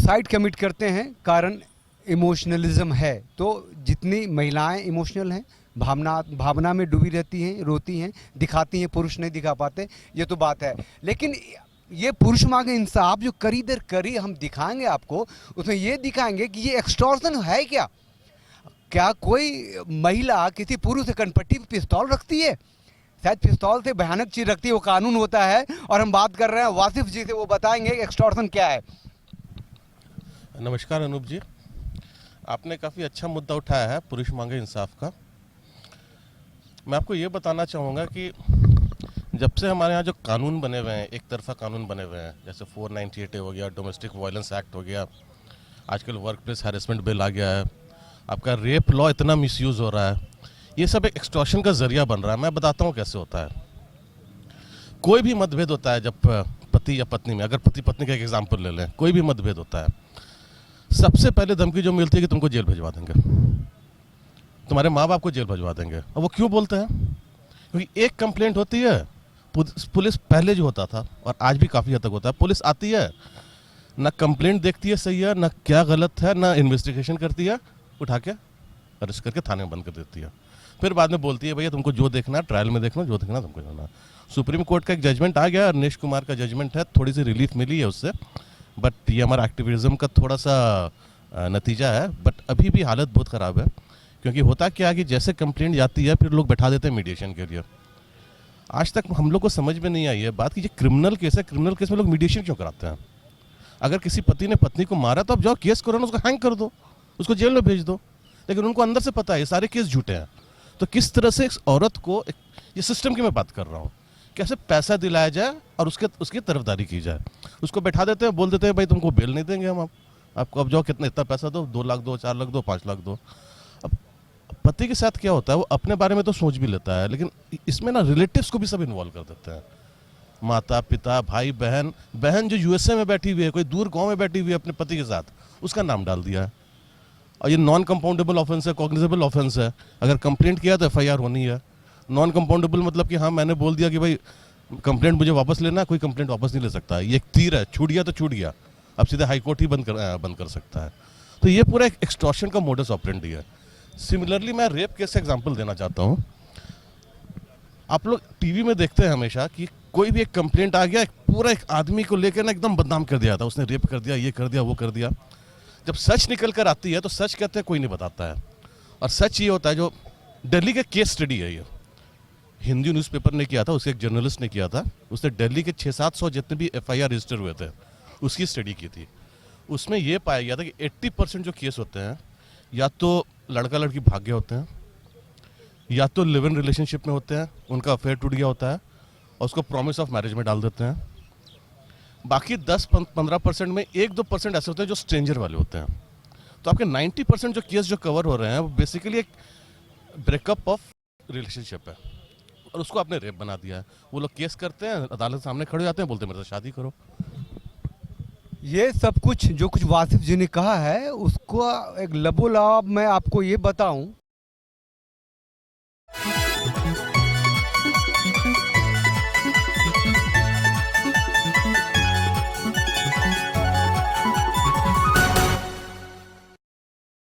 Suicide commit करते हैं, कारण इमोशनलिज्म है। तो जितनी महिलाएं इमोशनल हैं, भावना में डूबी रहती हैं, रोती हैं, दिखाती हैं, पुरुष नहीं दिखा पाते, ये तो बात है। लेकिन ये पुरुष मांगे इंसाफ जो करी दर करी हम दिखाएंगे आपको, उसमें ये दिखाएंगे कि ये एक्सटॉर्शन है क्या। क्या कोई महिला किसी पुरुष से कनपट्टी पे पिस्तौल रखती है? शायद पिस्तौल से भयानक चीज रखती है, वो कानून होता है। और हम बात कर रहे हैं वासिफ जी से, वो बताएंगे एक्सटॉर्शन क्या है। नमस्कार अनूप जी, आपने काफ़ी अच्छा मुद्दा उठाया है पुरुष मांगे इंसाफ का। मैं आपको ये बताना चाहूँगा कि जब से हमारे यहाँ जो कानून बने हुए हैं, एक तरफा कानून बने हुए हैं, जैसे 498 हो गया, डोमेस्टिक वायलेंस एक्ट हो गया, आजकल वर्क प्लेस हैरेसमेंट बिल आ गया है, आपका रेप लॉ इतना मिसयूज़ हो रहा है, ये सब एक एक्सटॉर्शन का जरिया बन रहा है। मैं बताता हूँ कैसे होता है। कोई भी मतभेद होता है, जब पति या पत्नी में, अगर पति पत्नी का एक एग्जाम्पल ले लें, कोई भी मतभेद होता है, सबसे पहले धमकी जो मिलती है कि तुमको जेल भिजवा देंगे, तुम्हारे माँ बाप को जेल भिजवा देंगे। और वो क्यों बोलते हैं? क्योंकि एक कंप्लेंट होती है, पुलिस पहले जो होता था और आज भी काफ़ी हद तक होता है, पुलिस आती है, ना कंप्लेंट देखती है सही है, ना क्या गलत है, ना इन्वेस्टिगेशन करती है, उठा के अरेस्ट करके थाने में बंद कर देती है। फिर बाद में बोलती है भैया तुमको जो देखना ट्रायल में देखना, जो देखना तुमको जाना। सुप्रीम कोर्ट का एक जजमेंट आ गया, अरनेश कुमार का जजमेंट है, थोड़ी सी रिलीफ मिली है उससे, बट ये हमारा एक्टिविज्म का थोड़ा सा नतीजा है। बट अभी भी हालत बहुत ख़राब है, क्योंकि होता क्या है कि जैसे कंप्लेंट जाती है फिर लोग बैठा देते हैं मीडिएशन के लिए। आज तक हम लोग को समझ में नहीं आई है बात कि ये क्रिमिनल केस है, क्रिमिनल केस में लोग मीडिएशन क्यों कराते हैं? अगर किसी पति ने पत्नी को मारा तो आप जाओ केस करो ना, उसको हैंग कर दो, उसको जेल में भेज दो। लेकिन उनको अंदर से पता है ये सारे केस झूठे हैं। तो किस तरह से इस औरत को, ये सिस्टम की मैं बात कर रहा हूँ, कैसे पैसा दिलाया जाए और उसकी तरफदारी की जाए। उसको बैठा देते हैं, बोल देते हैं भाई तुमको बेल नहीं देंगे हम, आपको अब जाओ, कितना इतना पैसा दो, 2 लाख दो, 4 लाख दो, 5 लाख दो। अब पति के साथ क्या होता है, वो अपने बारे में तो सोच भी लेता है, लेकिन इसमें ना रिलेटिव्स को भी सब इन्वॉल्व कर देते हैं, माता पिता भाई बहन। बहन जो यूएसए में बैठी हुई है, कोई दूर गाँव में बैठी हुई है अपने पति के साथ, उसका नाम डाल दिया है। और ये नॉन कंपाउंडेबल ऑफेंस है, कॉग्निजेबल ऑफेंस है। अगर कंप्लेंट किया तो एफआईआर होनी है। नॉन कंपाउंडेबल मतलब कि हाँ मैंने बोल दिया कि भाई कंप्लेंट मुझे वापस लेना है, कोई कंप्लेंट वापस नहीं ले सकता। ये एक तीर है, छूट गया तो छूट गया, अब सीधे हाई कोर्ट ही बंद कर सकता है। तो ये पूरा एक एक्सटॉर्शन का मोडस ऑपरेंडी है। सिमिलरली मैं रेप केस से एग्जाम्पल देना चाहता हूँ। आप लोग टीवी में देखते हैं हमेशा कि कोई भी एक कंप्लेंट आ गया, पूरा एक आदमी को लेकर ना एकदम बदनाम कर दिया था, उसने रेप कर दिया, ये कर दिया, वो कर दिया। जब सच निकल कर आती है तो सच कहते हैं कोई नहीं बताता है। और सच ये होता है, जो दिल्ली का केस स्टडी है, ये हिंदी न्यूज़पेपर ने किया था, उसके एक जर्नलिस्ट ने किया था। उसने दिल्ली के 600-700 जितने भी एफआईआर रजिस्टर हुए थे उसकी स्टडी की थी। उसमें यह पाया गया था कि 80% जो केस होते हैं, या तो लड़का लड़की भाग गए होते हैं, या तो लिव इन रिलेशनशिप में होते हैं, उनका अफेयर टूट गया होता है और उसको प्रॉमिस ऑफ मैरिज में डाल देते हैं। बाकी 10-15% में 1-2% ऐसे होते हैं जो स्ट्रेंजर वाले होते हैं। तो आपके 90% जो केस जो कवर हो रहे हैं वो बेसिकली एक ब्रेकअप ऑफ रिलेशनशिप है, और उसको आपने रेप बना दिया है। वो लोग केस करते हैं, अदालत सामने खड़े हो जाते हैं, बोलते हैं मेरे से शादी करो। ये सब कुछ जो कुछ वासिफ जी ने कहा है, उसको एक लबोलाब मैं आपको ये बताऊं